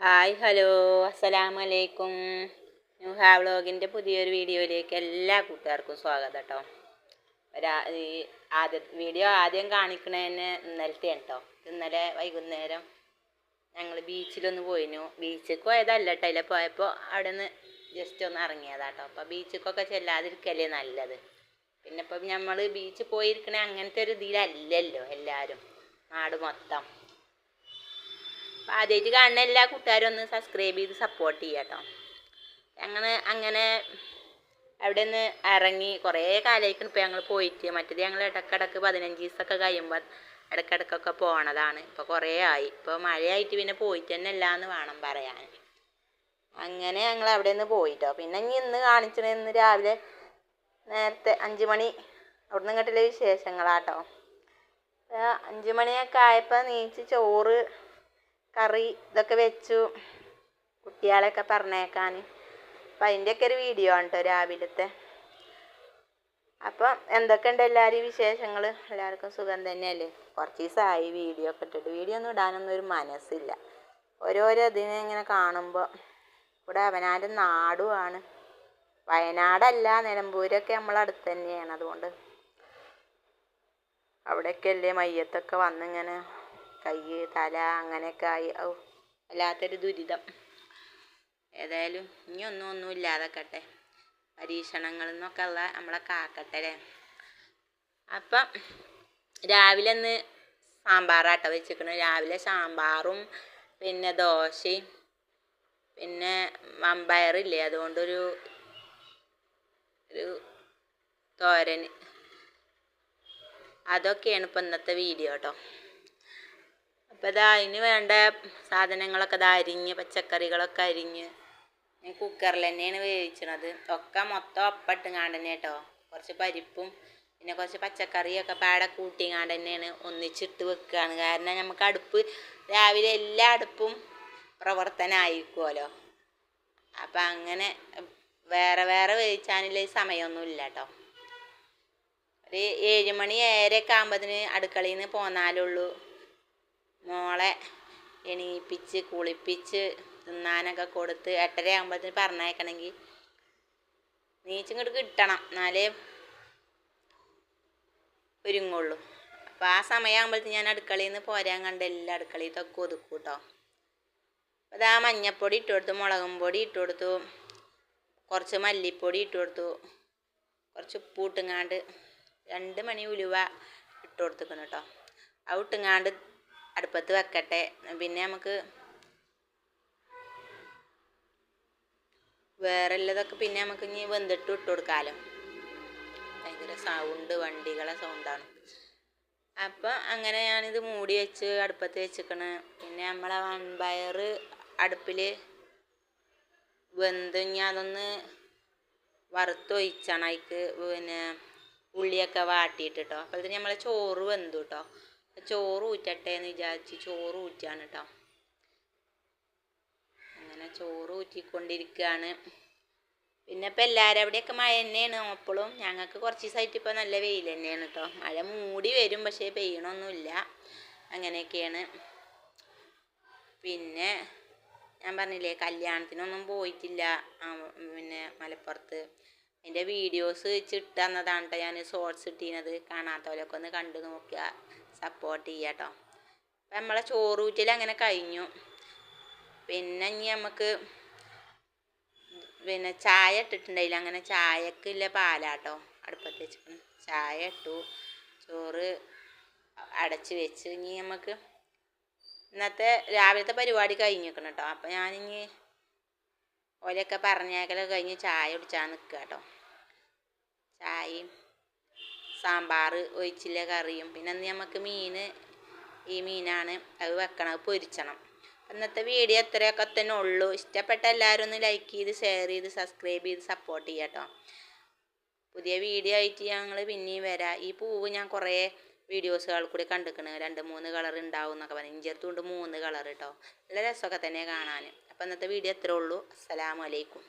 Hi hello അസ്സലാമു അലൈക്കും. ന്യൂഹ വ്ളോഗിൻ്റെ പുതിയൊരു വീഡിയോയിലേക്ക് എല്ലാ കൂട്ടുകാർക്കും സ്വാഗതം കേട്ടോ. ഈ വീഡിയോ ആദ്യം കാണിക്കണതിന് ഇന്നലത്തെ കേട്ടോ. ഇന്നലെ വൈകുന്നേരം ഞങ്ങൾ ബീച്ചിലൊന്ന് പോയിനു. ബീച്ചിൽ പോയതല്ല കേട്ടോ. അതിൽ പോയപ്പോൾ അവിടെ നിന്ന് ജസ്റ്റ് ഒന്ന് ഇറങ്ങിയതാട്ടോ. അപ്പോൾ ബീച്ചിക്കൊക്കെ ചെല്ലാതിരിക്കല്ലേ നല്ലത്. പിന്നെ ഇപ്പം നമ്മൾ ബീച്ചിൽ പോയിരിക്കണേ അങ്ങനത്തെ ഒരു ഇതിലല്ലല്ലോ എല്ലാവരും നാട് മൊത്തം. അപ്പോൾ ആദ്യമായിട്ട് കാണുന്ന എല്ലാ കൂട്ടുകാരും ഒന്ന് സബ്സ്ക്രൈബ് ചെയ്ത് സപ്പോർട്ട് ചെയ്യാം കേട്ടോ. അങ്ങനെ അവിടെ നിന്ന് ഇറങ്ങി കുറേ കാലമായിരിക്കും ഇപ്പോൾ ഞങ്ങൾ പോയിട്ട്. മറ്റേത് ഞങ്ങൾ ഇടക്കിടക്ക് 15 ദിവസമൊക്കെ കഴിയുമ്പോൾ ഇടക്കിടക്കൊക്കെ പോണതാണ്. ഇപ്പോൾ കുറേ ആയി. ഇപ്പോൾ മഴയായിട്ട് പിന്നെ പോയിട്ട് തന്നെ ഇല്ല എന്ന് വേണം പറയാൻ. അങ്ങനെ ഞങ്ങൾ അവിടെ നിന്ന് പോയിട്ടോ. പിന്നെ ഇന്ന് കാണിച്ചിരുന്ന രാവിലെ നേരത്തെ 5 മണി അവിടെ നിന്ന് ഇങ്ങോട്ടുള്ള വിശേഷങ്ങളാട്ടോ. 5 മണിയൊക്കെ ആയപ്പോൾ നീച്ച് ചോറ് കറി ഇതൊക്കെ വെച്ചു കുട്ടികളെയൊക്കെ പറഞ്ഞേക്കാൻ. അപ്പം അതിൻ്റെയൊക്കെ ഒരു വീഡിയോ ആണ് കേട്ടോ രാവിലത്തെ. അപ്പം എന്തൊക്കെയുണ്ട് എല്ലാവരും വിശേഷങ്ങൾ? എല്ലാവർക്കും സുഖം തന്നെയല്ലേ? കുറച്ച് ദിവസമായി വീഡിയോ ഒക്കെ ഇട്ടിട്ട്. വീഡിയോ ഒന്നും ഇടാനൊന്നും ഒരു മനസ്സില്ല. ഓരോരോ ഇതിനെ ഇങ്ങനെ കാണുമ്പോൾ ഇവിടെ അവനാൻ്റെ നാടുമാണ്. വയനാടല്ല, നിലമ്പൂരൊക്കെ നമ്മളടുത്ത് തന്നെയാണ്. അതുകൊണ്ട് അവിടെയൊക്കെ അല്ലേ മയ്യത്തൊക്കെ വന്നിങ്ങനെ കൈ തല അങ്ങനെയൊക്കെ ആയി. വല്ലാത്തൊരു ദുരിതം. ഏതായാലും ഒന്നും ഇല്ലാതെക്കട്ടെ. പരീക്ഷണങ്ങളിൽ നിന്നൊക്കെ ഉള്ള നമ്മളെ കാക്കട്ടെ അല്ലേ. അപ്പം രാവിലെ ഒന്ന് സാമ്പാറാട്ടോ വെച്ചിരിക്കണത്. രാവിലെ സാമ്പാറും പിന്നെ ദോശയും പിന്നെ വമ്പയറില്ലേ അതുകൊണ്ടൊരു തോരൻ. അതൊക്കെയാണ് ഇപ്പം ഇന്നത്തെ വീഡിയോ കേട്ടോ. അപ്പോൾ അതിന് വേണ്ട സാധനങ്ങളൊക്കെ അരിഞ്ഞ് പച്ചക്കറികളൊക്കെ അരിഞ്ഞ് ഞാൻ കുക്കറിൽ തന്നെയാണ് വേവിച്ചത്. ഒക്കെ മൊത്തം ഒപ്പിട്ടുങ്ങാണ്ട് തന്നെ കേട്ടോ. കുറച്ച് പരിപ്പും പിന്നെ കുറച്ച് പച്ചക്കറിയൊക്കെ പാടെ കൂട്ടിങ്ങാണ്ട് തന്നെയാണ് ഒന്നിച്ചിട്ട് വെക്കുകയാണ്. കാരണം നമുക്ക് അടുപ്പ് രാവിലെ എല്ലാ അടുപ്പും പ്രവർത്തനമായിരിക്കുമല്ലോ. അപ്പം അങ്ങനെ വേറെ വേറെ വേവിച്ചാനുള്ള സമയമൊന്നുമില്ല കേട്ടോ. ഒരു 7 മണി 7:30 ആകുമ്പോഴത്തേന് അടുക്കളയിൽ നിന്ന് പോന്നാലുള്ളൂ മോളെ എണീപ്പിച്ച് കുളിപ്പിച്ച് തിന്നാനൊക്കെ കൊടുത്ത് 8:30 ആകുമ്പോഴത്തേന് പറഞ്ഞേക്കണമെങ്കിൽ നീച്ചിങ്ങോട്ട് കിട്ടണം, എന്നാലേ ഒരുങ്ങുള്ളൂ. അപ്പോൾ ആ സമയമാകുമ്പോഴത്തേന് ഞാൻ അടുക്കളയിൽ നിന്ന് പോരാൻ കണ്ട് എല്ലാ അടുക്കളയിലൊക്കെ ഒതുക്കും കേട്ടോ. അപ്പോൾ അതാ മഞ്ഞൾപ്പൊടി ഇട്ട് കൊടുത്തു, മുളകും പൊടി ഇട്ട് കൊടുത്തു, കുറച്ച് മല്ലിപ്പൊടി ഇട്ട് കൊടുത്തു, കുറച്ച് ഉപ്പ് ഇട്ടുങ്ങാണ്ട് 2 മണി ഉലുവ ഇട്ട് കൊടുത്തിക്കണം കേട്ടോ. അത് ഇട്ടുങ്ങാണ്ട് അടുപ്പത്ത് വെക്കട്ടെ. പിന്നെ നമുക്ക് വേറെ ഉള്ളതൊക്കെ പിന്നെ നമുക്ക് ഇനി വെന്തിട്ട് ഇട്ട് കൊടുക്കാമല്ലോ. ഭയങ്കര സൗണ്ട്, വണ്ടികളെ സൗണ്ടാണ്. അപ്പം അങ്ങനെ ഞാനിത് മൂടി വെച്ച് അടുപ്പത്ത് വെച്ചിക്കണ്. പിന്നെ നമ്മളെ വൻപയർ അടുപ്പിൽ വെന്ത് ഞാൻ അതൊന്ന് വറുത്തൊഴിച്ചാണ്. അതിക്ക് പിന്നെ ഉള്ളിയൊക്കെ വാട്ടിയിട്ട് കേട്ടോ. അപ്പോഴത്തേന് നമ്മളെ ചോറ് വെന്തു കേട്ടോ. ചോറ് ഊറ്റട്ടെ എന്ന് വിചാരിച്ച് ചോറ് ഊറ്റാണ് കേട്ടോ. അങ്ങനെ ചോറ് ഊറ്റിക്കൊണ്ടിരിക്കുകയാണ്. പിന്നെ ഇപ്പം എല്ലാവരും അവിടെയൊക്കെ മഴ തന്നെയാണ് എപ്പോഴും. ഞങ്ങൾക്ക് കുറച്ച് ദിവസമായിട്ട് ഇപ്പോൾ നല്ല വെയിൽ തന്നെയാണ് കേട്ടോ. മഴ മൂടി വരും പക്ഷേ പെയ്യണമൊന്നുമില്ല. അങ്ങനെയൊക്കെയാണ്. പിന്നെ ഞാൻ പറഞ്ഞില്ലേ കല്യാണത്തിനൊന്നും പോയിട്ടില്ല. പിന്നെ മലപ്പുറത്ത് അതിൻ്റെ വീഡിയോസ് വെച്ചിട്ട് തന്നതാണ് കേട്ടോ. ഞാൻ ഷോർട്സ് ഇട്ടിരുന്നത്. കാണാത്തവരൊക്കെ ഒന്ന് കണ്ടു നോക്കുക, സപ്പോർട്ട് ചെയ്യുക കേട്ടോ. അപ്പം നമ്മളെ ചോറൂറ്റൽ അങ്ങനെ കഴിഞ്ഞു. പിന്നെ ഇനി നമുക്ക് പിന്നെ ചായ ഇട്ടിട്ടുണ്ടായില്ല. അങ്ങനെ ചായക്കില്ല പാലാട്ടോ അടുപ്പത്ത് വെച്ചിട്ട് ചായ ഇട്ടു. ചോറ് അടച്ച് വെച്ച് ഇനി നമുക്ക് ഇന്നത്തെ രാവിലത്തെ പരിപാടി കഴിഞ്ഞിരിക്കണം കേട്ടോ. അപ്പം ഞാനിനി ഓലൊക്കെ പറഞ്ഞേക്കലൊക്കെ കഴിഞ്ഞ് ചായ കുടിച്ചാൽ നിൽക്കുക കേട്ടോ. ചായയും സാമ്പാർ ഒഴിച്ചില്ല കറിയും. പിന്നെ നമുക്ക് ഈ മീനാണ്, അത് വെക്കണം, അത് പൊരിച്ചണം. ഇന്നത്തെ വീഡിയോ എത്രയൊക്കെ തന്നെ ഉള്ളൂ. ഇഷ്ടപ്പെട്ട എല്ലാവരും ഒന്ന് ലൈക്ക് ചെയ്ത് ഷെയർ ചെയ്ത് സബ്സ്ക്രൈബ് ചെയ്ത് സപ്പോർട്ട് ചെയ്യുക കേട്ടോ. പുതിയ വീഡിയോ ആയിട്ട് ഞങ്ങൾ പിന്നെയും വരാം. ഈ പൂവ് ഞാൻ കുറേ വീഡിയോസുകൾ കൂടി കണ്ടിരിക്കണ്. 2-3 കളർ ഉണ്ടാവും എന്നൊക്കെ പറഞ്ഞു. ഇഞ്ചത്തുകൊണ്ട് 3 കളർ കേട്ടോ. നല്ല രസമൊക്കെ തന്നെ കാണാൻ. അപ്പം ഇന്നത്തെ വീഡിയോ എത്രയേ ഉള്ളൂ. അസ്സലാമു അലൈക്കും.